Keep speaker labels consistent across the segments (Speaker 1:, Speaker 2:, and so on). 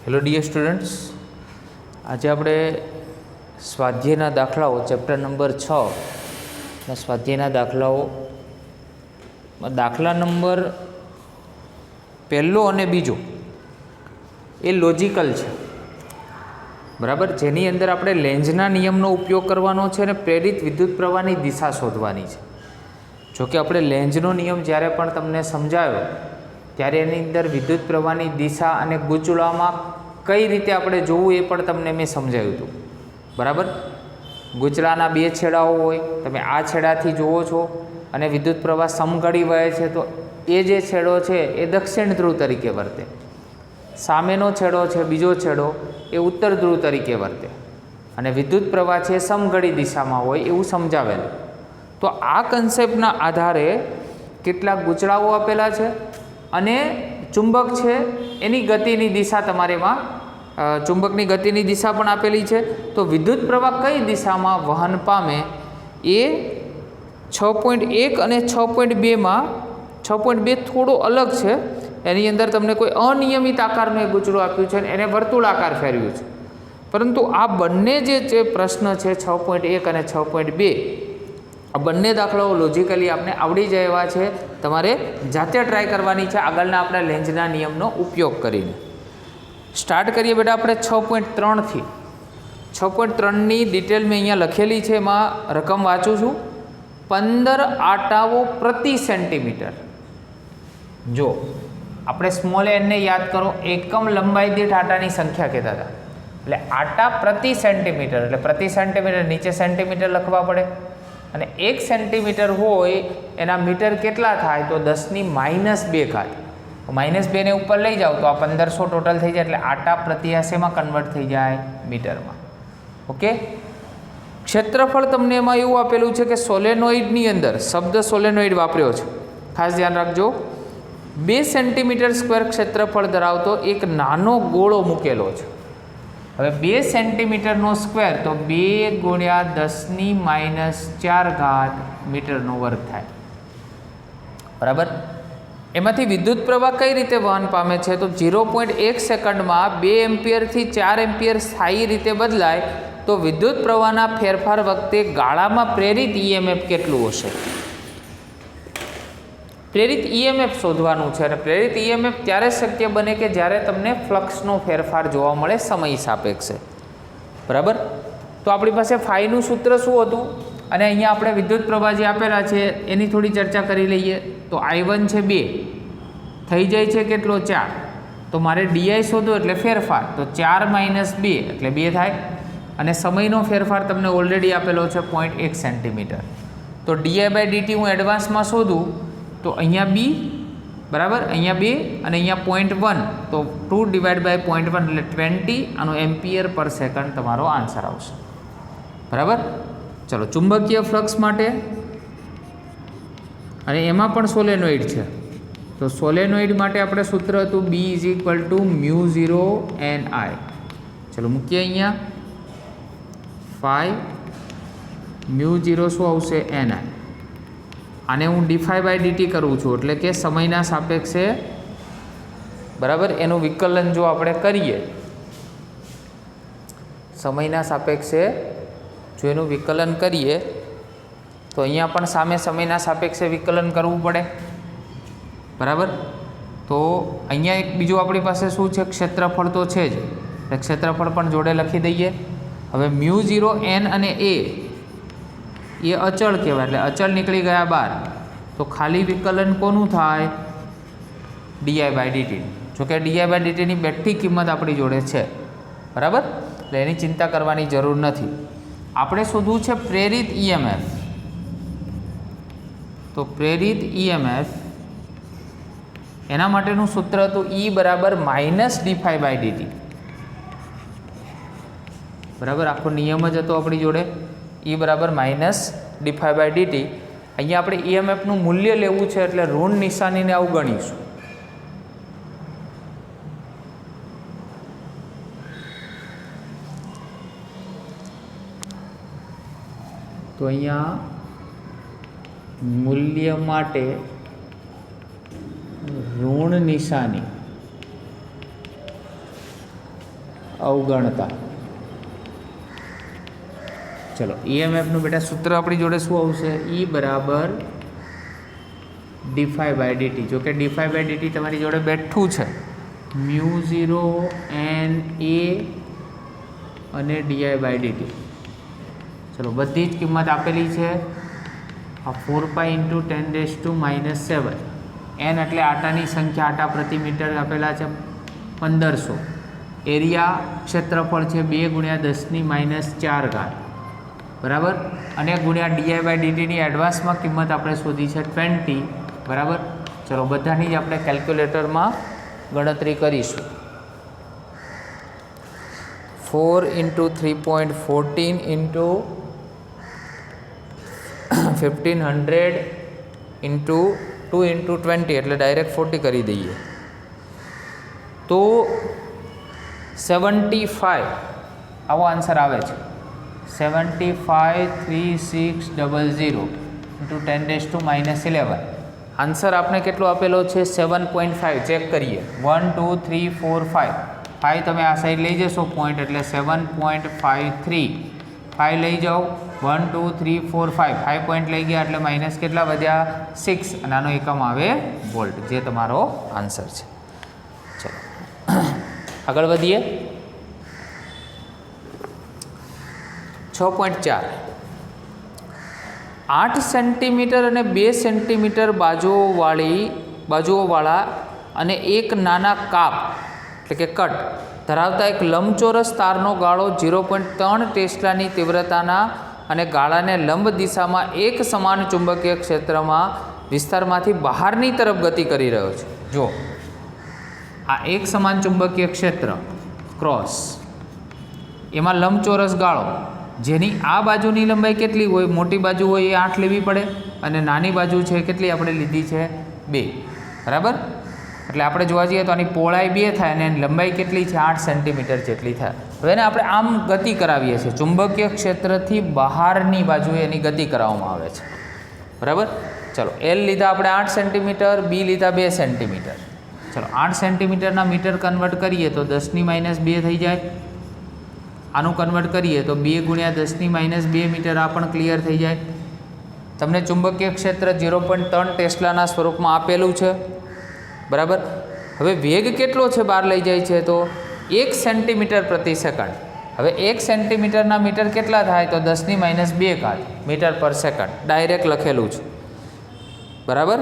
Speaker 1: Hello dear students, આજે આપણે સ્વાધ્યાયના દાખલાઓ ચેપ્ટર નંબર 6 સ્વાધ્યાયના દાખલાઓ દાખલા નંબર પહેલો અને બીજો એ લોજિકલ છે, બરાબર, જેની અંદર આપણે લેન્ઝના નિયમનો ઉપયોગ કરવાનો છે અને પ્રેરિત વિદ્યુત પ્રવાહની દિશા શોધવાની છે. જોકે આપણે લેન્ઝનો નિયમ જ્યારે પણ તમને સમજાવ્યો ત્યારે એની અંદર વિદ્યુત પ્રવાહની દિશા અને ગૂંચળામાં કઈ રીતે આપણે જોવું એ પણ તમને મેં સમજાવ્યું હતું, બરાબર. ગૂંચળાના બે છેડાઓ હોય, તમે આ છેડાથી જુઓ છો અને વિદ્યુત પ્રવાહ સમઘડી વહે છે, તો એ જે છેડો છે એ દક્ષિણ ધ્રુવ તરીકે વર્તે, સામેનો છેડો છે બીજો છેડો એ ઉત્તર ધ્રુવ તરીકે વર્તે, અને વિદ્યુત પ્રવાહ છે સમઘડી દિશામાં હોય એવું સમજાવેલું. તો આ કન્સેપ્ટના આધારે કેટલાક ગૂંચળાઓ આપેલા છે અને ચુંબક છે એની ગતિની દિશા તમારે એમાં ચુંબકની ગતિની દિશા પણ આપેલી છે. તો વિદ્યુત પ્રવાહ કઈ દિશામાં વહન પામે એ 6.1 અને 6.2માં 6.2 થોડો અલગ છે. એની અંદર તમને કોઈ અનિયમિત આકારનું એક ગૂંચળું આપ્યું છે અને એને વર્તુળાકાર ફેરવ્યું છે. પરંતુ આ બંને જે પ્રશ્ન છે 6.1 અને 6.2 આ બંને દાખલાઓ લોજિકલી આપણે આવડી જાય એવા છે. તમારે જાતે ટ્રાય કરવાની છે આગળના આપણા લેન્ઝના નિયમનો ઉપયોગ કરીને. સ્ટાર્ટ કરીએ બેટા આપણે 6.3થી. 6.3ની ડિટેલ મેં અહીંયા લખેલી છે, એમાં રકમ વાંચું છું. 15 આટાઓ પ્રતિ સેન્ટીમીટર. જો આપણે સ્મોલ એનને યાદ કરો, એકમ લંબાઈ દીઠ આટાની સંખ્યા કહેતા હતા, એટલે આટા પ્રતિ સેન્ટીમીટર, એટલે પ્રતિ સેન્ટીમીટર નીચે સેન્ટીમીટર લખવા પડે, અને 1 સેન્ટીમીટર હોય એના મીટર કેટલા થાય તો 10⁻². -2 ને ઉપર લઈ જાઓ તો આ 1500 ટોટલ થઈ જાય, એટલે આટા પ્રતિ શેમાં કન્વર્ટ થઈ જાય મીટરમાં. ઓકે, ક્ષેત્રફળ તમને એમાં એવું આપેલું છે કે સોલેનોઇડની અંદર શબ્દ સોલેનોઇડ વાપર્યો છે, ખાસ ધ્યાન રાખજો. 2 સેન્ટીમીટર સ્ક્વેર ક્ષેત્રફળ ધરાવતો એક નાનો ગોળો મૂકેલો છે. હવે 2 સેન્ટીમીટરનો સ્ક્વેર તો 2 × 10⁻⁴ મીટરનો વર્ગ થાય, બરાબર. એમાંથી વિદ્યુત પ્રવાહ કઈ રીતે વહન પામે છે તો 0.1 સેકન્ડમાં 2 એમ્પિયરથી 4 એમ્પિયર સ્થાયી રીતે બદલાય, તો વિદ્યુત પ્રવાહના ફેરફાર વખતે ગાળામાં પ્રેરિત EMF કેટલું હશે? પ્રેરિત EMF શોધવાનું છે, અને પ્રેરિત EMF ત્યારે શક્ય બને કે જ્યારે તમને ફ્લક્સનો ફેરફાર જોવા મળે સમય સાપેક્ષે, બરાબર. તો આપણી પાસે ફાઈનું સૂત્ર શું હતું, અને અહીંયા આપણે વિદ્યુત પ્રવાહ જે આપેલા છે એની થોડી ચર્ચા કરી લઈએ. તો I1 છે 2, થઈ જાય છે કેટલો 4, તો મારે DI શોધો એટલે ફેરફાર, તો 4 - 2 એટલે 2 થાય, અને સમયનો ફેરફાર તમને ઓલરેડી આપેલો છે 0.1 સેન્ટીમીટર. તો DI/dt હું એડવાન્સમાં શોધું તો અહીંયા B, બરાબર, અહીંયા 2 અને અહીંયા 0.1, તો 2 / 0.1 એટલે 20, આનો એમ્પિયર પર સેકન્ડ તમારો આન્સર આવશે, બરાબર. ચલો, ચુંબકીય ફ્લક્સ માટે, અને એમાં પણ સોલેનોઇડ છે, તો સોલેનોઇડ માટે આપણે સૂત્ર હતું B = μ0 Ni. ચલો મૂકીએ અહીંયા 5 μ0 શું આવશે Ni. આને હું dϕ/dt કરું છું, એટલે કે સમયના સાપેક્ષે, બરાબર, એનું વિકલન જો આપણે કરીએ, સમયના સાપેક્ષે જો એનું વિકલન કરીએ તો અહીંયા પણ સામે સમયના સાપેક્ષે વિકલન કરવું પડે, બરાબર. તો અહીંયા એક બીજું આપણી પાસે શું છે, ક્ષેત્રફળ તો છે જ, એટલે ક્ષેત્રફળ પણ જોડે લખી દઈએ. હવે μ0 N અને A એ અચળ કહેવાય, એટલે અચળ નીકળી ગયા બહાર, તો ખાલી વિકલન કોનું થાય, dI/dt. જોકે dI/dt ની બેઠી કિંમત આપણી જોડે છે, બરાબર, એટલે એની ચિંતા કરવાની જરૂર નથી. આપણે શોધવું છે પ્રેરિત EMF. તો પ્રેરિત EMF એના માટેનું સૂત્ર હતું E = -dϕ/dt, બરાબર. આખો નિયમ જ હતો આપણી જોડે, E = -dϕ/dt. અહીંયા આપણે EMFનું મૂલ્ય લેવું છે, એટલે ઋણ નિશાનીને અવગણીશું. તો અહીંયા મૂલ્ય માટે ઋણ નિશાની અવગણતા. ચલો ઈએમએફનું બેટા સૂત્ર આપણી જોડે શું આવશે? ઈ બરાબર ડી ફાઈ બાય ડીટી. જો કે ડી ફાઈ બાય ડીટી તમારી જોડે બેઠું છે, મ્યુ 0 એન એ અને ડીઆઈ બાય ડીટી. ચલો બધી જ કિંમત આપેલી છે. આ 4 પાઈ ઇન્ટુ 10⁻⁻7 એન એટલે આટાની સંખ્યા, આટા પ્રતિ મીટર આપેલા છે 1500. એરિયા ક્ષેત્રફળ છે 2 × 10⁻⁴ બરાબર, અને ગુણ્યા ડીઆઈ બાય ડીટીની એડવાન્સમાં કિંમત આપણે શોધી છે 20 બરાબર. ચલો બધાની જ આપણે કેલ્ક્યુલેટરમાં ગણતરી કરીશું. 4 × 3.14 × 1500 × 2 × 20 એટલે ડાયરેક્ટ 40 કરી દઈએ તો 75 આવો આન્સર આવે છે. 753600 × 10⁻11 આન્સર આપણે કેટલો આપેલો છે? 7.5. ચેક કરીએ. 1 2 3 4 5 5 તમે આ સાઈડ લઈ જશો પોઈન્ટ એટલે 7.53. 5 લઈ જાઓ 1 2 3 4 5 5 પોઈન્ટ લઈ ગયા એટલે માઇનસ કેટલા વધ્યા? 6. અને આનો એકમ આવે વોલ્ટ, જે તમારો આન્સર છે. ચલો આગળ વધીએ. 6.4 8 સેન્ટીમીટર અને 2 સેન્ટીમીટર બાજુઓવાળા અને એક નાના કાપ એટલે કે કટ ધરાવતા એક લંબચોરસ તારનો ગાળો 0.3 ટેસ્લાની તીવ્રતાના અને ગાળાને લંબ દિશામાં એક સમાન ચુંબકીય ક્ષેત્રમાં વિસ્તારમાંથી બહારની તરફ ગતિ કરી રહ્યો છે. જો આ એક સમાન ચુંબકીય ક્ષેત્ર ક્રોસ, એમાં લંબચોરસ ગાળો જેની આ બાજુની લંબાઈ કેટલી હોય? મોટી બાજુ હોય એ 8 લેવી પડે, અને નાની બાજુ છે કેટલી આપણે લીધી છે? 2 બરાબર. એટલે આપણે જોવા જઈએ તો આની પહોળાઈ 2 થાય અને એની લંબાઈ કેટલી છે? 8 સેન્ટીમીટર જેટલી થાય. હવે એને આપણે આમ ગતિ કરાવીએ છીએ, ચુંબકીય ક્ષેત્રથી બહારની બાજુએ એની ગતિ કરાવવામાં આવે છે બરાબર. ચલો એલ લીધા આપણે 8 સેન્ટીમીટર, બી લીધા 2 સેન્ટીમીટર. ચલો 8 સેન્ટીમીટરના મીટર કન્વર્ટ કરીએ તો 10⁻2 થઈ જાય. આનું કન્વર્ટ કરીએ તો 2 × 10⁻2 મીટર આ પણ ક્લિયર થઈ જાય. તમને ચુંબકીય ક્ષેત્ર 0.3 ટેસ્લાના સ્વરૂપમાં આપેલું છે બરાબર. હવે વેગ કેટલો છે બહાર લઈ જાય છે તો 1 સેન્ટીમીટર પ્રતિ સેકન્ડ. હવે 1 સેન્ટીમીટરના મીટર કેટલા થાય તો 10⁻2 મીટર પર સેકન્ડ ડાયરેક્ટ લખેલું છે બરાબર.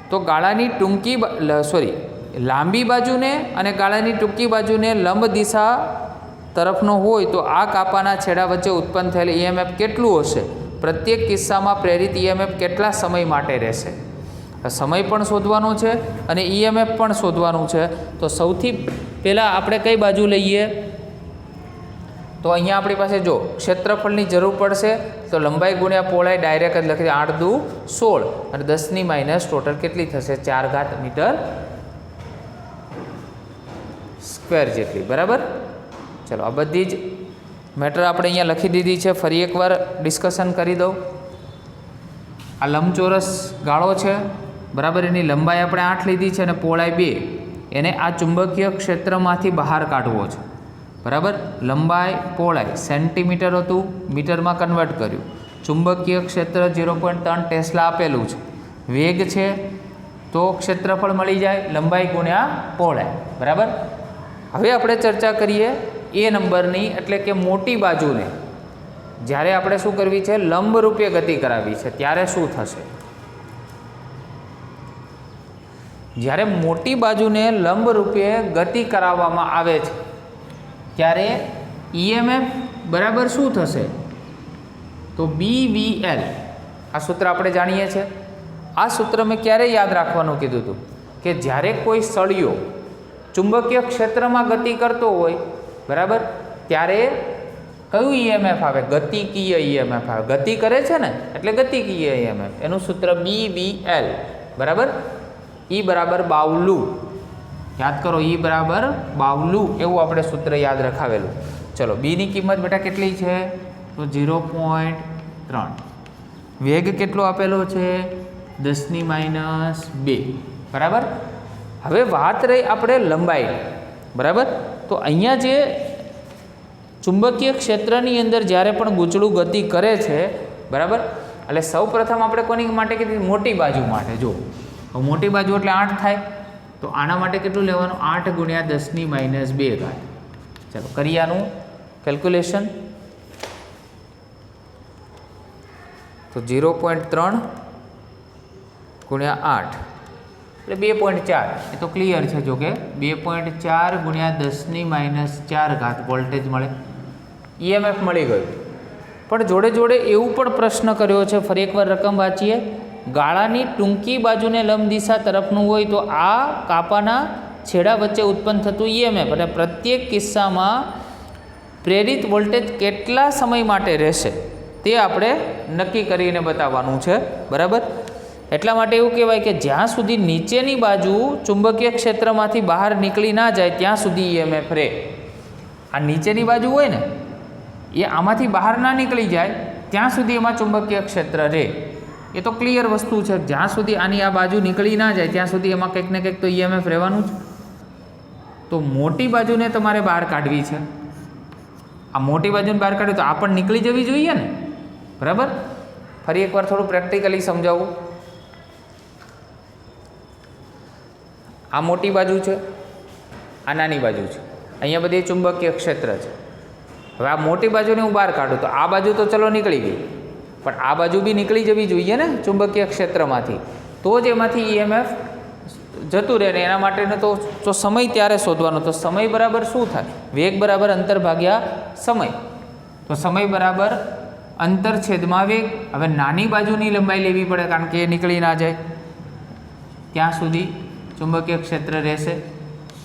Speaker 1: તો ગાળાની લાંબી બાજુને અને ગાળાની ટૂંકી બાજુને લંબ દિશા તરફનો હોય તો આ કાપાના છેડા વચ્ચે ઉત્પન્ન થયેલ ઈએમએફ કેટલું હશે? પ્રત્યેક કિસ્સામાં પ્રેરિત ઈએમએફ કેટલા સમય માટે રહેશે? સમય પણ શોધવાનો છે અને ઈએમએફ પણ શોધવાનું છે. તો સૌથી પહેલાં આપણે કઈ બાજુ લઈએ? તો અહીંયા આપણી પાસે જો ક્ષેત્રફળની જરૂર પડશે તો લંબાઈ ગુણ્યા પહોળાઈ ડાયરેક્ટ જ લખી 8 દુ 16 અને 10⁻⁻ ટોટલ કેટલી થશે? 4 મીટર સ્ક્વેર જેટલી બરાબર. ચલો આ બધી જ મેટર આપણે અહીંયા લખી દીધી છે. ફરી એકવાર ડિસ્કશન કરી દઉં. આ લંબચોરસ ગાળો છે બરાબર, એની લંબાઈ આપણે 8 લીધી છે અને પહોળાઈ 2. એને આ ચુંબકીય ક્ષેત્રમાંથી બહાર કાઢવો છે બરાબર. લંબાઈ પહોળાઈ સેન્ટીમીટર હતું, મીટરમાં કન્વર્ટ કર્યું. ચુંબકીય ક્ષેત્ર 0.3 ટેસ્લા આપેલું છે. વેગ છે તો ક્ષેત્રફળ મળી જાય, લંબાઈ ગુણ્યા પહોળાઈ બરાબર. હવે આપણે ચર્ચા કરીએ એ નંબરની, એટલે કે મોટી બાજુને જ્યારે આપણે શું કરવી છે? લંબ રૂપે ગતિ કરાવી છે ત્યારે શું થશે? જ્યારે મોટી બાજુને લંબ રૂપે ગતિ કરાવવામાં આવે છે ત્યારે ઈએમએફ બરાબર શું થશે? તો BVL. આ સૂત્ર આપણે જાણીએ છીએ. આ સૂત્ર મેં ક્યારે યાદ રાખવાનું કીધું હતું કે જ્યારે કોઈ સળિયો ચુંબકીય ક્ષેત્રમાં ગતિ કરતો હોય બરાબર, ત્યારે કયું ઈએમએફ આવે? ગતિકીય ઈએમએફ આવે. ગતિ કરે છે ને એટલે ગતિકીય ઈએમએફ. એનું સૂત્ર BVL બરાબર. ઈ બરાબર બાવલું. યાદ કરો, ઈ બરાબર બાવલું એવું આપણે સૂત્ર યાદ રખાવેલું. ચલો બીની કિંમત બેટા કેટલી છે? તો 0.3. વેગ કેટલો આપેલો છે? 10⁻2 બરાબર. હવે વાત રહી આપણે લંબાઈ બરાબર. તો અહીંયા જે ચુંબકીય ક્ષેત્રની અંદર જ્યારે પણ ગૂંચળું ગતિ કરે છે, બરાબર, એટલે સૌ પ્રથમ આપણે કોની માટે કીધી? મોટી બાજુ માટે. જો મોટી બાજુ એટલે 8 થાય, તો આના માટે કેટલું લેવાનું? 8 ગુણ્યા 10 - 2 ઘાત. ચાલો કરીએ આનું કેલ્ક્યુલેશન. તો 0.3 ગુણ્યા 8 એટલે 2.4. એ તો ક્લિયર છે. જો કે 2.4 ગુણ્યા 10 - 4 ઘાત વોલ્ટેજ મળે, EMF મળી ગયું. પણ જોડે જોડે એવું પણ પ્રશ્ન કર્યો છે, ફરી એકવાર રકમ વાંચીએ. ગાળાની ટૂંકી બાજુને લંબ દિશા તરફનું હોય તો આ કાપાના છેડા વચ્ચે ઉત્પન્ન થતું EMF અને પ્રત્યેક કિસ્સામાં પ્રેરિત વોલ્ટેજ કેટલા સમય માટે રહેશે તે આપણે નક્કી કરીને બતાવવાનું છે, બરાબર. એટલા માટે એવું કહેવાય કે જ્યાં સુધી નીચેની બાજુ ચુંબકીય ક્ષેત્રમાંથી બહાર નીકળી ના જાય ત્યાં સુધી EMF રહે. આ નીચેની બાજુ હોય ને એ આમાંથી બહાર ના નીકળી જાય ત્યાં સુધી એમાં ચુંબકીય ક્ષેત્ર રહે. એ તો ક્લિયર વસ્તુ છે. જ્યાં સુધી આની આ બાજુ નીકળી ના જાય ત્યાં સુધી એમાં કંઈક ને કંઈક તો EMF રહેવાનું જ. તો મોટી બાજુને તમારે બહાર કાઢવી છે. આ મોટી બાજુને બહાર કાઢવી તો આ પણ નીકળી જવી જોઈએ ને, બરાબર. ફરી એકવાર થોડું પ્રેક્ટિકલી સમજાવું. આ મોટી બાજુ છે, આ નાની બાજુ છે. અહીંયા બધી ચુંબકીય ક્ષેત્ર છે. હવે આ મોટી બાજુને હું બહાર કાઢું તો આ બાજુ તો ચલો નીકળી ગઈ, પણ આ બાજુ બી નીકળી જવી જોઈએ ને ચુંબકીય ક્ષેત્રમાંથી, તો જ એમાંથી EMF જતું રહે ને. એના માટેનો તો સમય ત્યારે શોધવાનો. તો સમય બરાબર શું થાય? વેગ બરાબર અંતર ભાગ્યા સમય. તો સમય બરાબર અંતર છેદમાં વેગ. હવે નાની બાજુની લંબાઈ લેવી પડે કારણ કે એ નીકળી ના જાય ત્યાં સુધી ચુંબકીય ક્ષેત્ર રહેશે.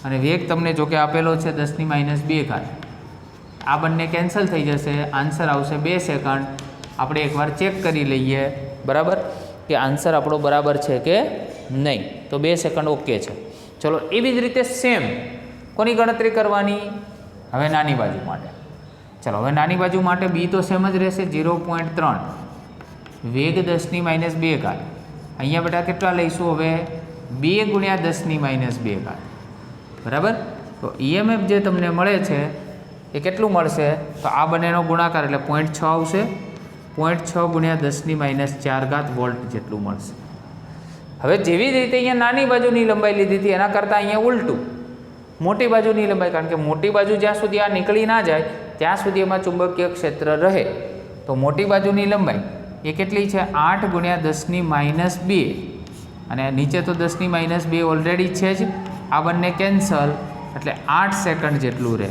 Speaker 1: અને વેગ તમને જો કે આપેલો છે 10 - 2 ઘાત. આ બંને કેન્સલ થઈ જશે, આન્સર આવશે 2 સેકન્ડ. આપણે એકવાર ચેક કરી લઈએ, બરાબર, કે આન્સર આપણો બરાબર છે કે નહીં. તો 2 સેકન્ડ ઓકે છે. ચલો એવી જ રીતે સેમ કોની ગણતરી કરવાની? હવે નાની બાજુ માટે. ચલો હવે નાની બાજુ માટે બી તો સેમ જ રહેશે, 0.3 વેગ 10 - 2 ઘાત. અહીંયા બેટા કેટલા લઈશું? હવે 2 ગુણ્યા 10 - 2 ઘાત, બરાબર. તો EMF જે તમને મળે છે એ કેટલું મળશે? તો આ બંનેનો ગુણાકાર એટલે 0.6 આવશે. 0.6 ગુણ્યા 10 - 4 ઘાત વોલ્ટ જેટલું મળશે. હવે જેવી જ રીતે અહીંયા નાની બાજુની લંબાઈ લીધી હતી એના કરતાં અહીંયા ઉલટું મોટી બાજુની લંબાઈ, કારણ કે મોટી બાજુ જ્યાં સુધી આ નીકળી ના જાય ત્યાં સુધી એમાં ચુંબકીય ક્ષેત્ર રહે. તો મોટી બાજુની લંબાઈ એ કેટલી છે? 8 ગુણ્યા 10 - 2 અને નીચે તો 10 - 2 ઓલરેડી છે જ. આ બંને કેન્સલ એટલે 8 સેકન્ડ જેટલું રહે,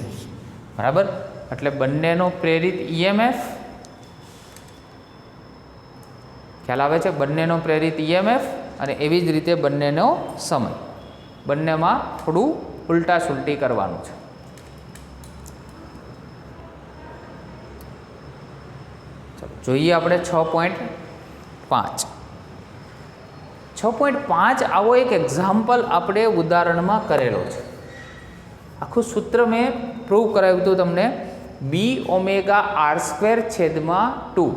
Speaker 1: બરાબર. એટલે બંનેનો પ્રેરિત EMF ખ્યાલ આવે છે? બંનેનો પ્રેરિત EMF અને એવી જ રીતે બંનેનો સમય, બંનેમાં થોડું ઉલટા સુલટી કરવાનું છે. ચાલો જોઈએ આપણે 6.5. 6.5 આવો એક એક્ઝામ્પલ આપણે ઉદાહરણમાં કરેલો છે. આખું સૂત્ર મેં પ્રૂવ કરાવ્યું હતું તમને, B⍵R²/2,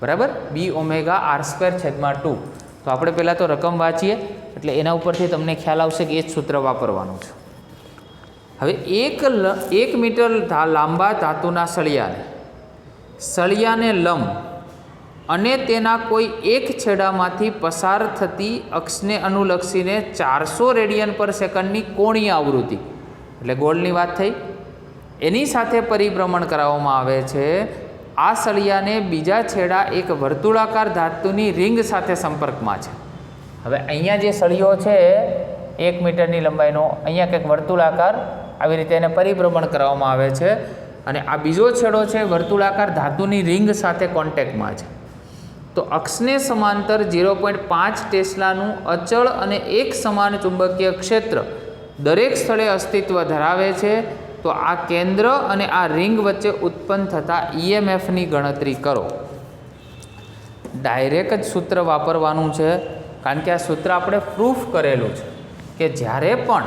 Speaker 1: બરાબર. B⍵R²/2. તો આપણે પહેલાં તો રકમ વાંચીએ એટલે એના ઉપરથી તમને ખ્યાલ આવશે કે એ જ સૂત્ર વાપરવાનું છે. હવે 1 મીટર લાંબા ધાતુના સળિયાને લંબ અને તેના કોઈ એક છેડામાંથી પસાર થતી અક્ષને અનુલક્ષીને 400 રેડિયન/સેકન્ડની કોણીય આવૃત્તિ એટલે ગોળની વાત થઈ એની સાથે પરિભ્રમણ કરાવવામાં આવે છે. આ સળિયાને બીજા છેડા એક વર્તુળાકાર ધાતુની રિંગ સાથે સંપર્કમાં છે. હવે અહીંયા જે સળિયો છે 1 મીટરની લંબાઈનો, અહીંયા કંઈક વર્તુળાકાર આવી રીતે એને પરિભ્રમણ કરવામાં આવે છે અને આ બીજો છેડો છે વર્તુળાકાર ધાતુની રિંગ સાથે કોન્ટેક્ટમાં છે. તો અક્ષને સમાંતર 0.5 ટેસ્લાનું અચળ અને એક સમાન ચુંબકીય ક્ષેત્ર દરેક સ્થળે અસ્તિત્વ ધરાવે છે. તો આ કેન્દ્ર અને આ રિંગ વચ્ચે ઉત્પન્ન થતા EMFની ગણતરી કરો. ડાયરેક્ટ જ સૂત્ર વાપરવાનું છે કારણ કે આ સૂત્ર આપણે પ્રૂફ કરેલું છે કે જ્યારે પણ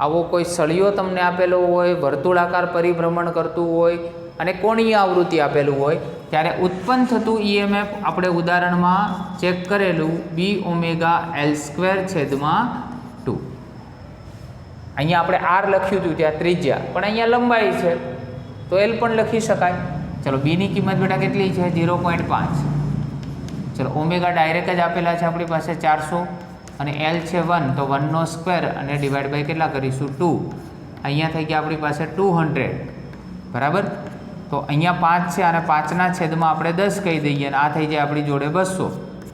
Speaker 1: આવો કોઈ સળિયો તમને આપેલો હોય, વર્તુળાકાર પરિભ્રમણ કરતું હોય અને કોણીય આવૃત્તિ આપેલું હોય ત્યારે ઉત્પન્ન થતું EMF આપણે ઉદાહરણમાં ચેક કરેલું B⍵L²/2. અહીંયા આપણે R લખ્યું હતું ત્યાં ત્રિજ્યા, પણ અહીંયા લંબાઈ છે તો એલ પણ લખી શકાય. ચલો બીની કિંમત બેટા કેટલી છે 0.5. ચલો ઓમેગા ડાયરેક્ટ જ આપેલા છે આપણી પાસે 400 અને એલ છે 1 તો 1નો સ્ક્વેર અને ડિવાઈડ બાય કેટલા કરીશું 2. અહીંયા થઈ ગયા આપણી પાસે 200 બરાબર. તો અહીંયા 5 છે અને 5ના છેદમાં આપણે 10 કહી દઈએ અને આ થઈ જાય આપણી જોડે 200.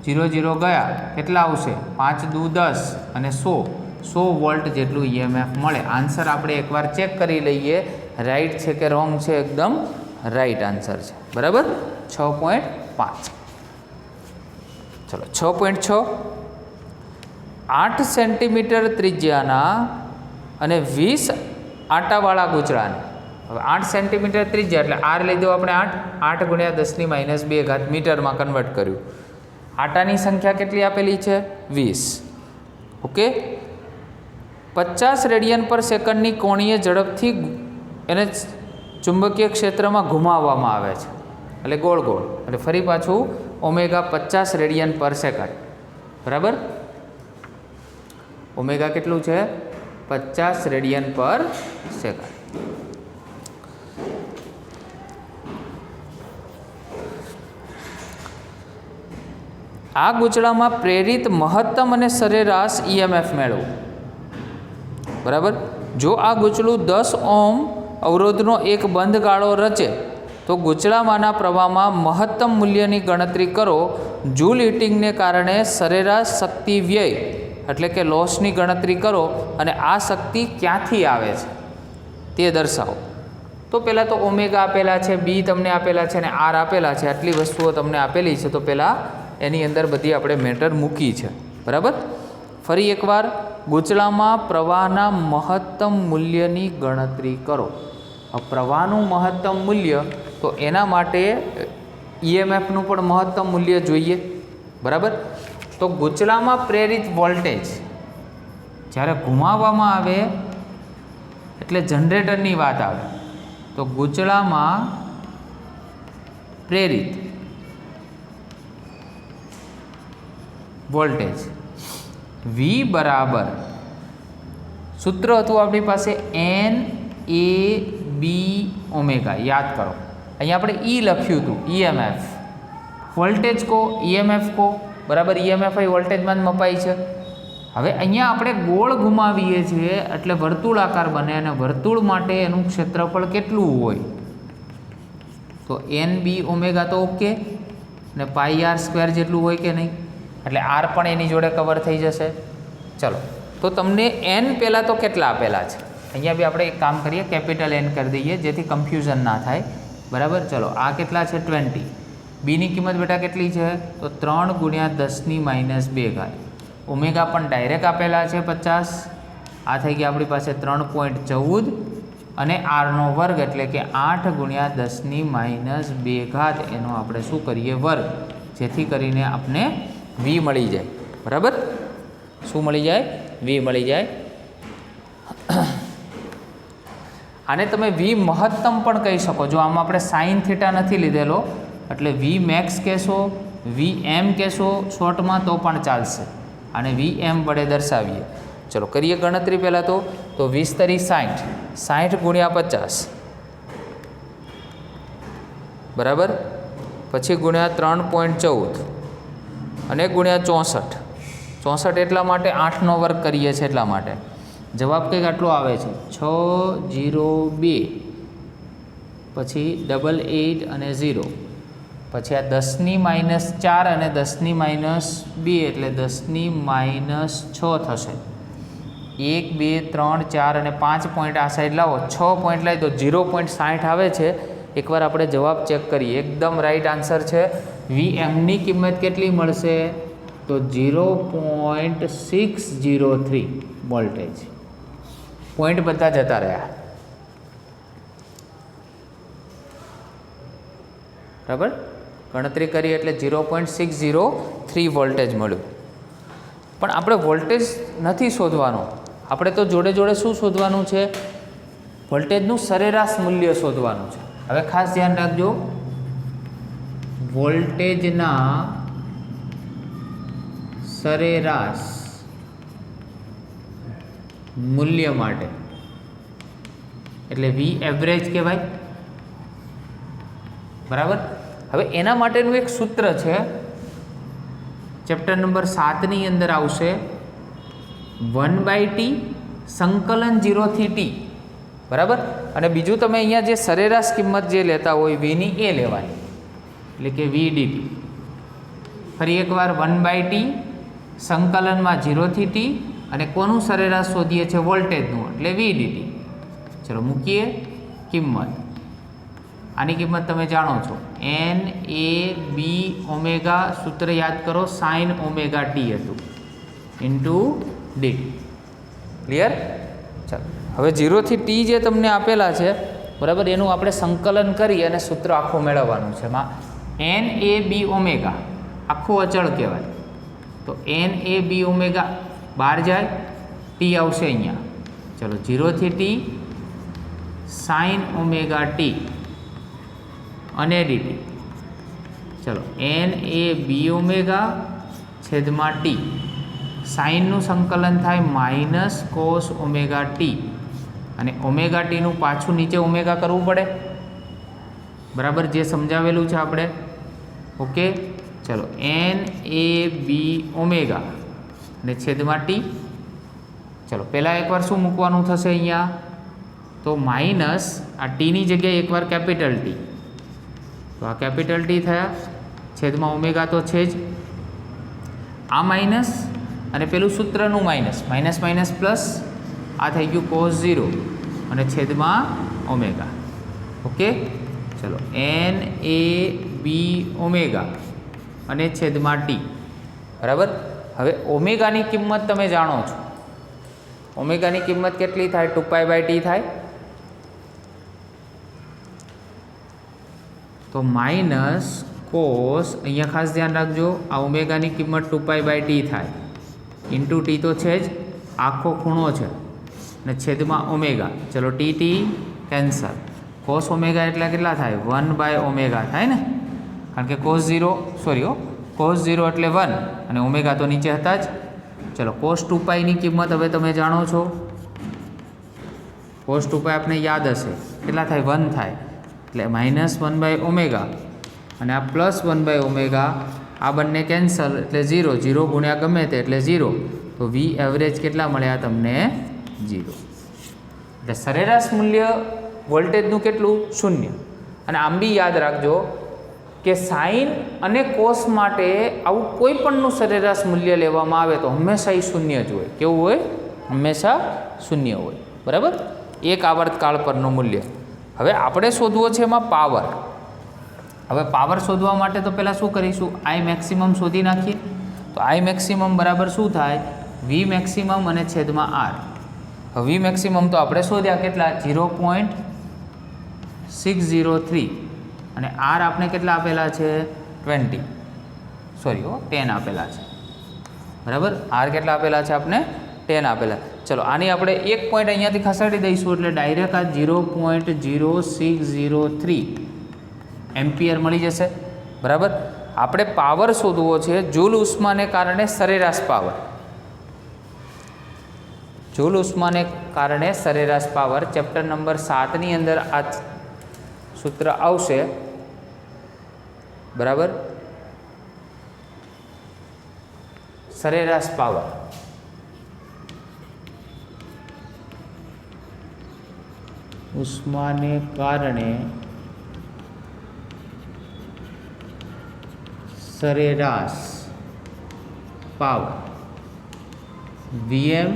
Speaker 1: 0 0 ગયા કેટલા આવશે 5 દુ 10 અને 100 વોલ્ટ જેટલું ઈએમએફ મળે. આન્સર આપણે એકવાર ચેક કરી લઈએ રાઈટ છે કે રોંગ છે. એકદમ રાઈટ આન્સર છે બરાબર 6.5. ચલો 6.6 8 સેન્ટીમીટર ત્રિજ્યાના અને 20 આટાવાળા ગૂંચળાને. હવે 8 સેન્ટીમીટર ત્રિજ્યા એટલે આર લીધો આપણે 8 ગુણ્યા 10 - 2 મીટરમાં કન્વર્ટ કર્યું. આટાની સંખ્યા કેટલી આપેલી છે 20. ઓકે 50 રેડિયન પર સેકન્ડની કોણીય ઝડપથી એને ચુંબકીય ક્ષેત્રમાં ઘુમાવવામાં આવે છે એટલે ગોળ ગોળ એટલે ફરી પાછું ઓમેગા 50 રેડિયન પર સેકન્ડ બરાબર. ઓમેગા કેટલું છે 50 રેડિયન પર સેકન્ડ. આ ગૂંચળામાં પ્રેરિત મહત્તમ અને સરેરાશ ઈએમએફ મેળવો બરાબર. જો આ ગૂંચળું 10 ઓહ્મ અવરોધનો એક બંધ ગાળો રચે તો ગૂંચળામાંના પ્રવાહમાં મહત્તમ મૂલ્યની ગણતરી કરો. જૂલ હીટિંગને કારણે સરેરાશ શક્તિ વ્યય એટલે કે લોસની ગણતરી કરો અને આ શક્તિ ક્યાંથી આવે છે તે દર્શાવો. તો પહેલાં તો ઓમેગા આપેલા છે, બી તમને આપેલા છે અને આર આપેલા છે. આટલી વસ્તુઓ તમને આપેલી છે તો પહેલાં એની અંદર બધી આપણે મેટર મૂકી છે બરાબર. ફરી એકવાર ગૂંચળામાં પ્રવાહના મહત્તમ મૂલ્યની ગણતરી કરો. પ્રવાહનું મહત્તમ મૂલ્ય તો એના માટે ઈએમએફનું પણ મહત્તમ મૂલ્ય જોઈએ બરાબર. તો ગૂંચળામાં પ્રેરિત વોલ્ટેજ જ્યારે ઘુમાવવામાં આવે એટલે જનરેટરની વાત આવે તો ગૂંચળામાં પ્રેરિત વોલ્ટેજ V બરાબર સૂત્ર હતું આપણી પાસે NAB ઓમેગા. યાદ કરો અહીંયા આપણે E લખ્યું હતું EMF. વોલ્ટેજ કો EMF કો બરાબર. EMF એ વોલ્ટેજમાં જ મપાય છે. હવે અહીંયા આપણે ગોળ ઘુમાવીએ છીએ એટલે વર્તુળાકાર બને અને વર્તુળ માટે એનું ક્ષેત્રફળ કેટલું હોય તો NB ઓમેગા તો ઓકે ને πr² જેટલું હોય કે નહીં એટલે આર પણ એની જોડે કવર થઈ જશે. ચલો તો તમને એન પહેલાં તો કેટલા આપેલા છે અહીંયા બી આપણે એક કામ કરીએ કેપિટલ એન કરી દઈએ જેથી કન્ફ્યુઝન ના થાય બરાબર. ચલો આ કેટલા છે 20. બીની કિંમત બેટા કેટલી છે તો 3 ગુણ્યા 10 - 2 ઘાત. ઓમેગા પણ ડાયરેક્ટ આપેલા છે 50. આ થઈ ગયા આપણી પાસે 3.14 અને આરનો વર્ગ એટલે કે 8 ગુણ્યા 10 - 2 ઘાત એનો આપણે શું કરીએ વર્ગ જેથી કરીને આપણે V મળી જાય બરાબર. શું મળી જાય V મળી જાય. આને તમે V મહત્તમ પણ કહી શકો. જો આમાં આપણે સાઇન થીટા નથી લીધેલો એટલે V મેક્સ કહેશો, VM કહેશો શોર્ટમાં તો પણ ચાલશે. આને VM વડે દર્શાવીએ. ચલો કરીએ ગણતરી પહેલાં તો 20 તરી 60 60 ગુણ્યા 50 બરાબર. પછી ગુણ્યા 3.14 અને ગુણ્યા 64 64 એટલા માટે 8નો વર્ગ કરીએ છીએ એટલા માટે જવાબ કંઈક આટલો આવે છે 602 પછી 88 અને 0 પછી આ 10 - 4 અને 10 - 2 એટલે 10 - 6 થશે. 1 2 3 4 અને 5 પોઈન્ટ આ સાઈડ લાવો 6 પોઈન્ટ લાવી તો 0.60 આવે છે. એકવાર આપણે જવાબ ચેક કરીએ. એકદમ રાઈટ આન્સર છે. VMની કિંમત કેટલી મળશે તો 0.603 વોલ્ટેજ. પોઈન્ટ બધા જતા રહ્યા બરાબર. ગણતરી કરી એટલે 0.603 વોલ્ટેજ મળ્યું. પણ આપણે વોલ્ટેજ નથી શોધવાનો. આપણે તો જોડે જોડે શું શોધવાનું છે વોલ્ટેજનું સરેરાશ મૂલ્ય શોધવાનું છે. હવે ખાસ ધ્યાન રાખજો વોલ્ટેજના સરેરાશ મૂલ્ય માટે એટલે V એવરેજ કહેવાય બરાબર. હવે એના માટેનું એક સૂત્ર છે, ચેપ્ટર નંબર 7ની અંદર આવશે 1/t સંકલન 0 થી t, બરાબર. અને બીજું તમે અહીંયા જે સરેરાશ કિંમત જે લેતા હોય વીની એ લેવાની, એટલે કે v dt. ફરી એકવાર 1/t સંકલનમાં 0 થી t, અને કોનું સરેરાશ શોધીએ છીએ? વોલ્ટેજનું, એટલે v dt. ચલો મૂકીએ કિંમત. આની કિંમત તમે જાણો છો, n a b ઓમેગા, સૂત્ર યાદ કરો, sin ઓમેગા t હતું, ઇન્ટુ dt. ક્લિયર? ચાલો હવે 0 થી t જે તમને આપેલા છે, બરાબર, એનું આપણે સંકલન કરી અને સૂત્ર આખું મેળવવાનું છે. એમાં n a b ઓમેગા આખું અચળ કહેવાય, તો n a b ઓમેગા બહાર જાય, t આવશે અહીંયા. ચલો 0 થી t sin ઓમેગા t અને dt. ચલો n a b ઓમેગા છેદમાં t, સાઇનનું સંકલન થાય માઇનસ કોસ ઓમેગા ટી, અને ઓમેગા ટીનું પાછું નીચે ઓમેગા કરવું પડે, બરાબર, જે સમજાવેલું છે આપણે. ઓકે, ચલો n a b ઓમેગા અને છેદમાં ટી. ચલો પહેલાં એકવાર શું મૂકવાનું થશે અહીંયા? તો માઇનસ આ ટીની જગ્યાએ એકવાર કેપિટલ ટી, તો આ કેપિટલ ટી થયા, છેદમાં ઓમેગા તો છે જ, આ માઇનસ અને પેલું સૂત્રનું માઇનસ, માઇનસ માઇનસ પ્લસ, આ થઈ ગયું કોસ 0 અને છેદમાં ઓમેગા. ઓકે, ચલો n a b ઓમેગા અને છેદમાં ટી, બરાબર. હવે ઓમેગાની કિંમત તમે જાણો છો, ઓમેગાની કિંમત કેટલી થાય? 2π/t થાય. તો માઇનસ કોસ, અહીંયા ખાસ ધ્યાન રાખજો, આ ઓમેગાની કિંમત 2π/t થાય, ઇન્ટુ ટી તો છે જ, આખો ખૂણો છે, અને છેદમાં ઓમેગા. ચલો T T cancel, cos omega એટલે કેટલા થાય? 1/ઓમેગા થાય ને, કારણ કે કોસ 0 કોસ 0 એટલે 1 અને ઓમેગા તો નીચે હતા જ. ચલો કોસ 2πની કિંમત હવે તમે જાણો છો, કોસ 2π આપણે યાદ હશે, કેટલા થાય? 1 થાય, એટલે માઇનસ 1/ઓમેગા અને આ પ્લસ 1/ઓમેગા, આ બંને કેન્સલ એટલે 0, 0 ગુણ્યા ગમે તે એટલે 0, તો વી એવરેજ કેટલા મળ્યા તમને? 0. એટલે સરેરાશ મૂલ્ય વોલ્ટેજનું કેટલું? 0. અને આમ બી યાદ રાખજો કે સાઇન અને કોસ માટે આવું કોઈ પણનું સરેરાશ મૂલ્ય લેવામાં આવે તો હંમેશા એ 0 જ હોય. કેવું હોય? હંમેશા 0 હોય, બરાબર, એક આવર્તકાળ પરનું મૂલ્ય. હવે આપણે શોધવો છે એમાં પાવર. હવે પાવર શોધવા માટે તો પહેલાં શું કરીશું? આઈ મેક્સિમમ શોધી નાખીએ. તો આઈ મેક્સિમમ બરાબર શું થાય? વી મેક્સિમમ અને છેદમાં આર. હવે વી મેક્સિમમ તો આપણે શોધ્યા, કેટલા? 0.603, અને આર આપણે કેટલા આપેલા છે? 10 આપેલા છે, બરાબર. આર કેટલા આપેલા છે? આપણે 10 આપેલા. ચલો આની આપણે એક પોઈન્ટ અહીંયાથી ખસેડી દઈશું, એટલે ડાયરેક્ટ આ 0.0603 એમ્પિયર મળી જશે, બરાબર. આપણે પાવર શોધવો છે જૂલ ઉષ્માને કારણે સરેરાશ પાવર. જૂલ ઉષ્માને કારણે સરેરાશ પાવર ચેપ્ટર નંબર 7ની અંદર આ સૂત્ર આવશે, બરાબર. સરેરાશ પાવર ઉષ્માને કારણે સરેરાશ પાવર વીએમ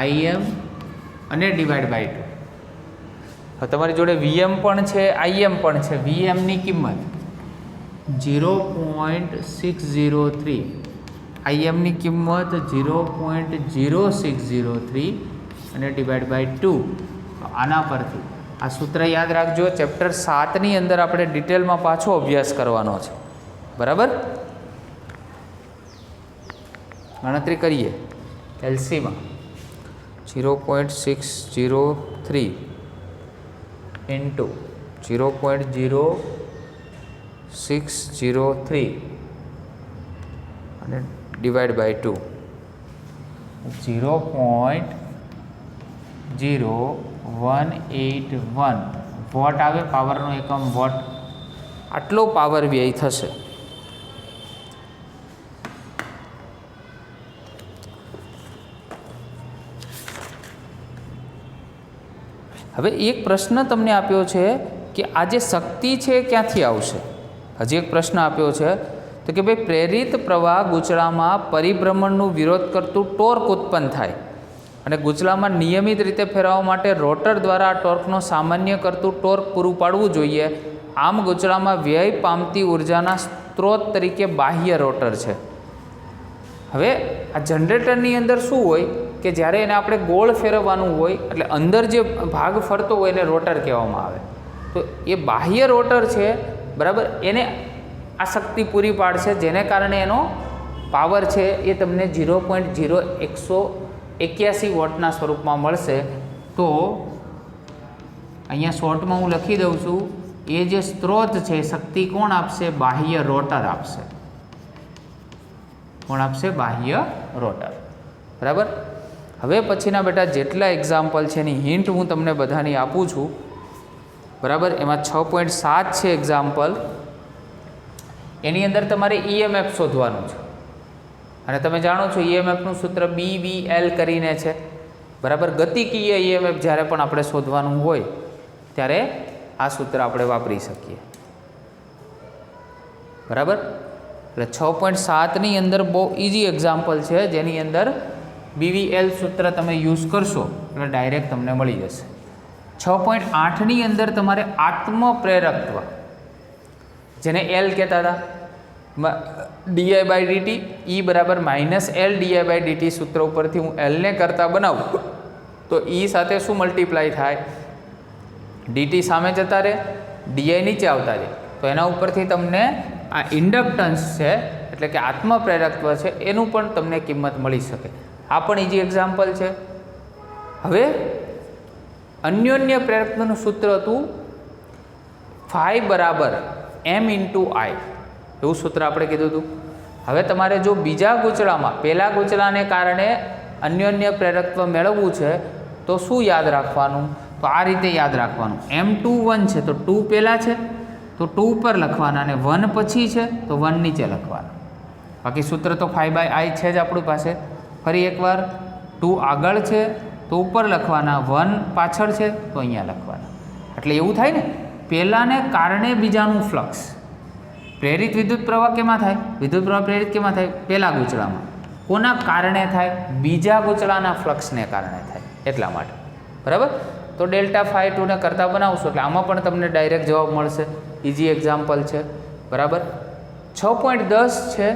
Speaker 1: આઈએમ અને ડિવાઈડ બાય 2. હવે તમારી જોડે વીએમ પણ છે, આઈએમ પણ છે. વીએમની કિંમત 0.603, આઈએમની કિંમત 0.0603 અને ડિવાઈડ બાય 2. તો આના પરથી આ સૂત્ર યાદ રાખજો. ચેપ્ટર 7ની અંદર આપણે ડિટેલમાં પાછો અભ્યાસ કરવાનો છે, બરાબર. ગણતરી કરીએ એલસીમાં. 0.603 ઇન્ટુ 0.0603 અને ડિવાઈડ બાય 2. 0.0181 વોટ આવે, પાવરનો એકમ વોટ, આટલો પાવર વ્યય થશે. હવે એક પ્રશ્ન તમને આપ્યો છે કે આ જે શક્તિ છે એ ક્યાંથી આવશે. હજી એક પ્રશ્ન આપ્યો છે તો કે ભાઈ પ્રેરિત પ્રવાહ ગૂંચળામાં પરિભ્રમણનું વિરોધ કરતું ટોર્ક ઉત્પન્ન થાય અને ગૂંચળામાં નિયમિત રીતે ફેરવવા માટે રોટર દ્વારા આ ટોર્કનો સામાન્ય કરતું ટોર્ક પૂરું પાડવું જોઈએ. આમ ગૂંચળામાં વ્યય પામતી ઉર્જાના સ્ત્રોત તરીકે બાહ્ય રોટર છે. હવે આ જનરેટરની અંદર શું હોય કે જ્યારે એને આપણે ગોળ ફેરવવાનું હોય એટલે અંદર જે ભાગ ફરતો હોય એને રોટર કહેવામાં આવે. તો એ બાહ્ય રોટર છે, બરાબર, એને આ શક્તિ પૂરી પાડશે, જેને કારણે એનો પાવર છે એ તમને 0.0181 વોટના સ્વરૂપમાં મળશે. તો અહીંયા શોર્ટમાં હું લખી દઉં છું, એ જે સ્ત્રોત છે શક્તિ કોણ આપશે? બાહ્ય રોટર આપશે. કોણ આપશે? બાહ્ય રોટર. બરાબર. હવે પછીના બેટા જેટલા એક્ઝામ્પલ છે એની હિન્ટ હું તમને બધાની આપું છું. બરાબર. એમાં 6.7 છે એક્ઝામ્પલ. એની અંદર તમારે EMF શોધવાનું છે અને તમે જાણો છો EMFનું સૂત્ર BVL કરીને છે. બરાબર. ગતિકીય EMF જ્યારે પણ આપણે શોધવાનું હોય ત્યારે આ સૂત્ર આપણે વાપરી શકીએ. બરાબર. એટલે 6.7ની અંદર બહુ ઇઝી એક્ઝામ્પલ છે જેની અંદર BVL સૂત્ર તમે યુઝ કરશો એટલે ડાયરેક્ટ તમને મળી જશે. 6.8ની અંદર તમારે આત્મપ્રેરકત્વ, જેને L કહેતા હતા, di/dt, E બરાબર -L di/dt સૂત્ર ઉપરથી હું L ને કરતા બનાવું તો E સાથે શું મલ્ટીપ્લાય થાય? dt સામે જતા રહે, di નીચે આવતા રહે. તો એના ઉપરથી તમને આ ઇન્ડક્ટન્સ છે એટલે કે આત્મપ્રેરકત્વ છે એનું પણ તમને કિંમત મળી શકે. આ પણ ઇઝી એક્ઝામ્પલ છે. હવે અન્યોન્ય પ્રેરકત્વનું સૂત્ર હતું phi બરાબર m × I, એવું સૂત્ર આપણે કીધું હતું. હવે તમારે જો બીજા ગૂંચળામાં પહેલા ગૂંચળાને કારણે અન્યોન્ય પ્રેરકત્વ મેળવવું છે તો શું યાદ રાખવાનું? તો આ રીતે યાદ રાખવાનું. M21 છે તો 2 પહેલાં છે તો 2 ઉપર લખવાના અને 1 પછી છે તો 1 નીચે લખવાના. બાકી સૂત્ર તો phi/I છે જ આપણી પાસે. ફરી એકવાર 2 આગળ છે તો ઉપર લખવાના, 1 પાછળ છે તો અહીંયા લખવાના. એટલે એવું થાય ને, પહેલાંને કારણે બીજાનું ફ્લક્સ. પ્રેરિત વિદ્યુત પ્રવાહ કેમાં થાય? વિદ્યુત પ્રવાહ પ્રેરિત કેમાં થાય? પહેલા ગૂંચળામાં. કોના કારણે થાય? બીજા ગૂંચળાના ફ્લક્સને કારણે થાય. એટલા માટે. બરાબર. તો ∆phi2 ને કરતા બનાવશો એટલે આમાં પણ તમને ડાયરેક્ટ જવાબ મળશે. ઇઝી એક્ઝામ્પલ છે. બરાબર. 6.10 છે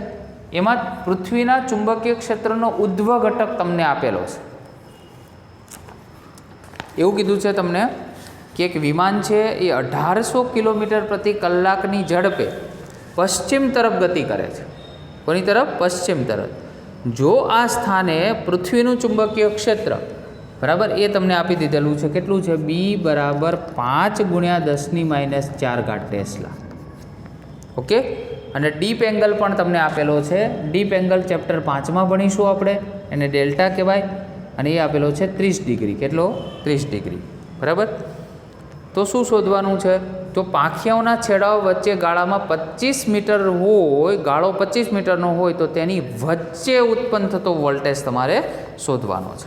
Speaker 1: એમાં પૃથ્વીના ચુંબકીય ક્ષેત્રનો ઉધ્વ ઘટક તમને આપેલો છે. એવું કીધું છે તમને કે એક વિમાન છે એ 1800 કિલોમીટર પ્રતિ કલાકની ઝડપે પશ્ચિમ તરફ ગતિ કરે છે. કોની તરફ? પશ્ચિમ તરફ. જો આ સ્થાને પૃથ્વીનું ચુંબકીય ક્ષેત્ર, બરાબર, એ તમને આપી દીધેલું છે. કેટલું છે? B બરાબર 5 × 10⁻⁴ ટેસ્લા. ઓકે. અને ડીપ એંગલ પણ તમને આપેલો છે. ડીપ એંગલ ચેપ્ટર 5માં ભણીશું આપણે. એને ડેલ્ટા કહેવાય અને એ આપેલો છે 30 ડિગ્રી. કેટલો? 30 ડિગ્રી. બરાબર. તો શું શોધવાનું છે? તો પાંખિયાઓના છેડાઓ વચ્ચે ગાળામાં 25 મીટર હોય, ગાળો 25 મીટરનો હોય તો તેની વચ્ચે ઉત્પન્ન થતો વોલ્ટેજ તમારે શોધવાનો છે.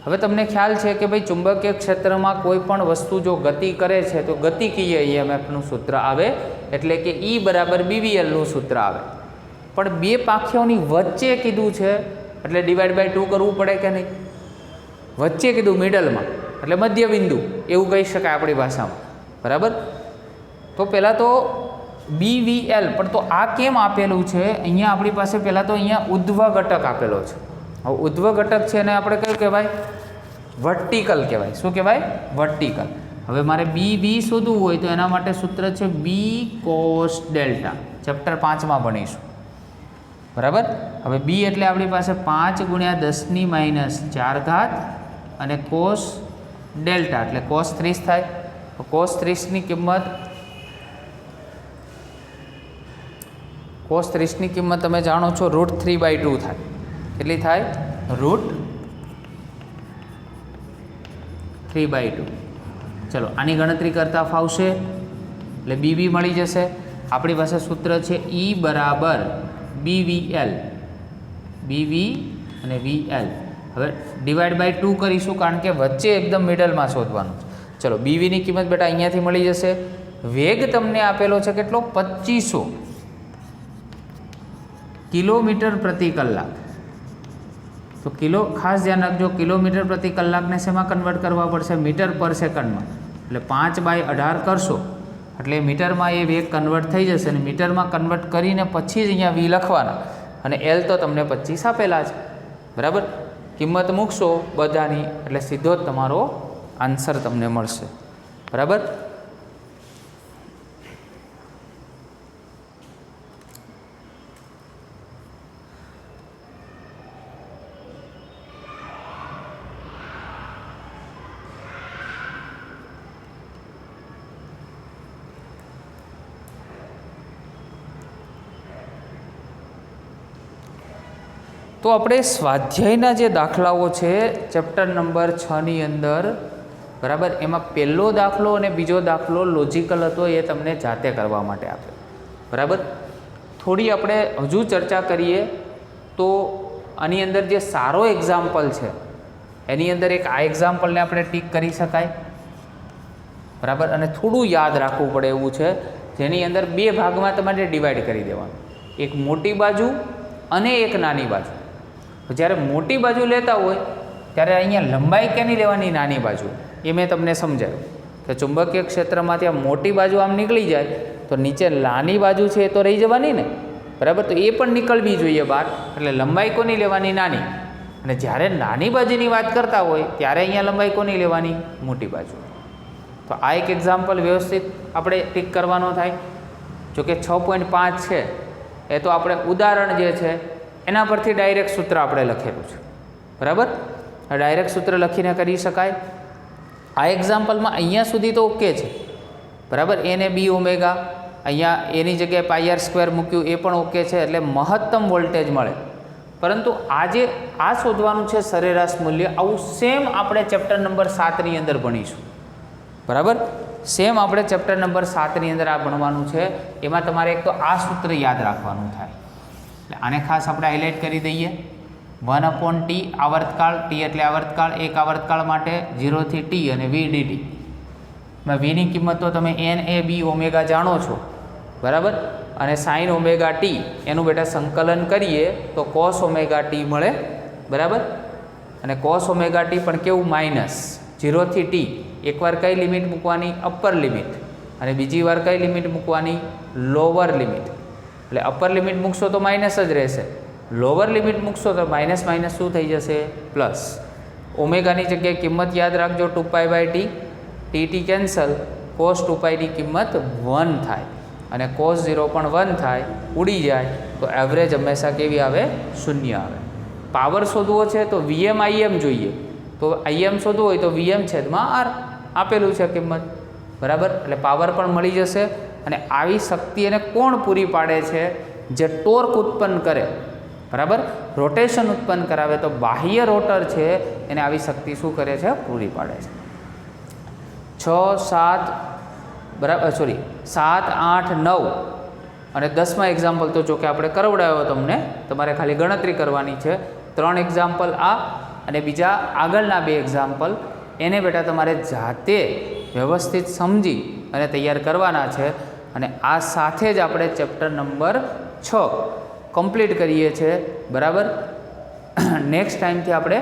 Speaker 1: હવે તમને ખ્યાલ છે કે ભાઈ ચુંબકીય ક્ષેત્રમાં કોઈ પણ વસ્તુ જો ગતિ કરે છે તો ગતિકીય EMFનું સૂત્ર આવે, એટલે કે E બરાબર BVLનું સૂત્ર આવે. પણ બે પાંખિયાઓની વચ્ચે કીધું છે એટલે /2 કરવું પડે કે નહીં? વચ્ચે કીધું, મિડલમાં, એટલે મધ્ય બિંદુ એવું કહી શકાય આપણી ભાષામાં. બરાબર. તો પહેલાં તો BVL, પણ તો આ કેમ આપેલું છે? અહીંયા આપણી પાસે પહેલાં તો અહીંયા ઉધ્વ ઘટક આપેલો છે. હવે ઉધ્વ ઘટક છે એને આપણે કયું કહેવાય? વર્ટિકલ કહેવાય. શું કહેવાય? વર્ટિકલ. હવે મારે BV શોધવું હોય તો એના માટે સૂત્ર છે B cos ડેલ્ટા. ચેપ્ટર 5માં ભણીશું. બરાબર. હવે B એટલે આપણી પાસે 5 × 10⁻⁴ અને cos ડેલ્ટા એટલે cos 30 થાય. તો cos 30ની કિંમત તમે જાણો છો √3/2 થાય. કેટલી થાય? √3/2. ચલો આની ગણતરી કરતાં ફાવશે એટલે BV મળી જશે. આપણી પાસે સૂત્ર છે E બરાબર BVL, BV અને VL. હવે ડિવાઈડ બાય 2 કરીશું કારણ કે વચ્ચે એકદમ મિડલમાં શોધવાનું છે. ચલો BVની કિંમત બેટા અહીંયાથી મળી જશે. વેગ તમને આપેલો છે કેટલો? 2500 કિલોમીટર પ્રતિ કલાક. તો ખાસ ધ્યાન રાખજો, કિલોમીટર પ્રતિ કલાકને શેમાં કન્વર્ટ કરવા પડશે? મીટર પર સેકન્ડમાં. એટલે 5/18 કરશો એટલે મીટરમાં એ વેગ કન્વર્ટ થઈ જશે અને મીટરમાં કન્વર્ટ કરીને પછી જ અહીંયા V લખવાના અને L તો તમને 25 આપેલા છે. બરાબર, કિંમત મૂકશો બધાની એટલે સીધો જ તમારો આન્સર તમને મળશે. બરાબર, તો આપણે સ્વાધ્યાયના જે દાખલાઓ છે ચેપ્ટર નંબર 6ની અંદર, બરાબર, એમાં પહેલો દાખલો અને બીજો દાખલો લોજિકલ હતો, એ તમને જાતે કરવા માટે આપે. બરાબર, થોડી આપણે હજુ ચર્ચા કરીએ તો આની અંદર જે સારો એક્ઝામ્પલ છે એની અંદર એક આ એક્ઝામ્પલને આપણે ટીક કરી શકાય. બરાબર, અને થોડું યાદ રાખવું પડે એવું છે જેની અંદર બે ભાગમાં તમારે ડિવાઈડ કરી દેવાનું, એક મોટી બાજુ અને એક નાની બાજુ. જ્યારે મોટી બાજુ લેતા હોય ત્યારે અહીંયા લંબાઈ કેની લેવાની? નાની બાજુ. એ મેં તમને સમજાવ્યું કે ચુંબકીય ક્ષેત્રમાં ત્યાં મોટી બાજુ આમ નીકળી જાય તો નીચે નાની બાજુ છે એ તો રહી જવાની ને. બરાબર, તો એ પણ નીકળવી જોઈએ બહાર. એટલે લંબાઈ કોની લેવાની? નાની. અને જ્યારે નાની બાજુની વાત કરતા હોય ત્યારે અહીંયા લંબાઈ કોની લેવાની? મોટી બાજુ. તો આ એક એક્ઝામ્પલ વ્યવસ્થિત આપણે ટીક કરવાનો થાય. જોકે 6.5 છે એ તો આપણે ઉદાહરણ જે છે એના પરથી ડાયરેક્ટ સૂત્ર આપણે લખેલું છે. બરાબર, ડાયરેક્ટ સૂત્ર લખીને કરી શકાય. આ એક્ઝામ્પલમાં અહીંયા સુધી તો ઓકે છે. બરાબર, A ને B ઓમેગા, અહીંયા એની જગ્યાએ πr² મૂક્યું એ પણ ઓકે છે, એટલે મહત્તમ વોલ્ટેજ મળે. પરંતુ આજે આ શોધવાનું છે સરેરાશ મૂલ્ય, આવું સેમ આપણે ચેપ્ટર નંબર 7ની અંદર ભણીશું. બરાબર, સેમ આપણે ચેપ્ટર નંબર 7ની અંદર આ ભણવાનું છે. એમાં તમારે એક તો આ સૂત્ર યાદ રાખવાનું થાય, એટલે આને ખાસ આપણે હાઇલાઇટ કરી દઈએ. 1/T આવર્તકાળ, T એટલે આવર્તકાળ, એક આવર્તકાળ માટે 0 થી T અને VDT. Vની કિંમત તો તમે NAB ઓમેગા જાણો છો. બરાબર, અને sin ઓમેગા T એનું બેટા સંકલન કરીએ તો cos ઓમેગા T મળે. બરાબર, અને cos ઓમેગા T પણ કેવું? માઇનસ 0 થી T. એકવાર કઈ લિમિટ મૂકવાની? Upper limit. અને બીજી વાર કઈ લિમિટ મૂકવાની? Lower limit. એટલે અપર લિમિટ મૂકશો તો માઇનસ જ રહેશે, લોઅર લિમિટ મૂકશો તો માઇનસ માઇનસ શું થઈ જશે? પ્લસ. ઓમેગાની જગ્યાએ કિંમત યાદ રાખજો 2π/T. ટી કેન્સલ, cos 2πની કિંમત 1 થાય અને cos 0 પણ 1 થાય, ઉડી જાય. તો એવરેજ હંમેશા કેવી આવે? 0 આવે. પાવર શોધવો છે તો VM IM જોઈએ, તો IM શોધવું હોય તો VM/R આપેલું છે કિંમત. બરાબર, એટલે પાવર પણ મળી જશે. અને આવી શક્તિ એને કોણ પૂરી પાડે છે? જે ટોર્ક ઉત્પન્ન કરે. બરાબર, રોટેશન ઉત્પન્ન કરાવે, તો બાહ્ય રોટર છે એને આવી શક્તિ શું કરે છે? પૂરી પાડે છે. 6, 7, બરાબર, સોરી 7, 8, 9 અને 10મા એક્ઝામ્પલ તો જો કે આપણે કરાવડાવ્યો તમને, તમારે ખાલી ગણતરી કરવાની છે. 3 એક્ઝામ્પલ આ અને બીજા આગળના 2 એક્ઝામ્પલ એને બેટા તમારે જાતે વ્યવસ્થિત સમજી અને તૈયાર કરવાના છે. અને આ સાથે જ આપણે ચેપ્ટર નંબર 6 કમ્પ્લીટ કરીએ છીએ. બરાબર, નેક્સ્ટ ટાઈમથી આપણે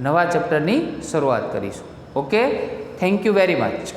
Speaker 1: નવા ચેપ્ટરની શરૂઆત કરીશું. Okay, thank you very much.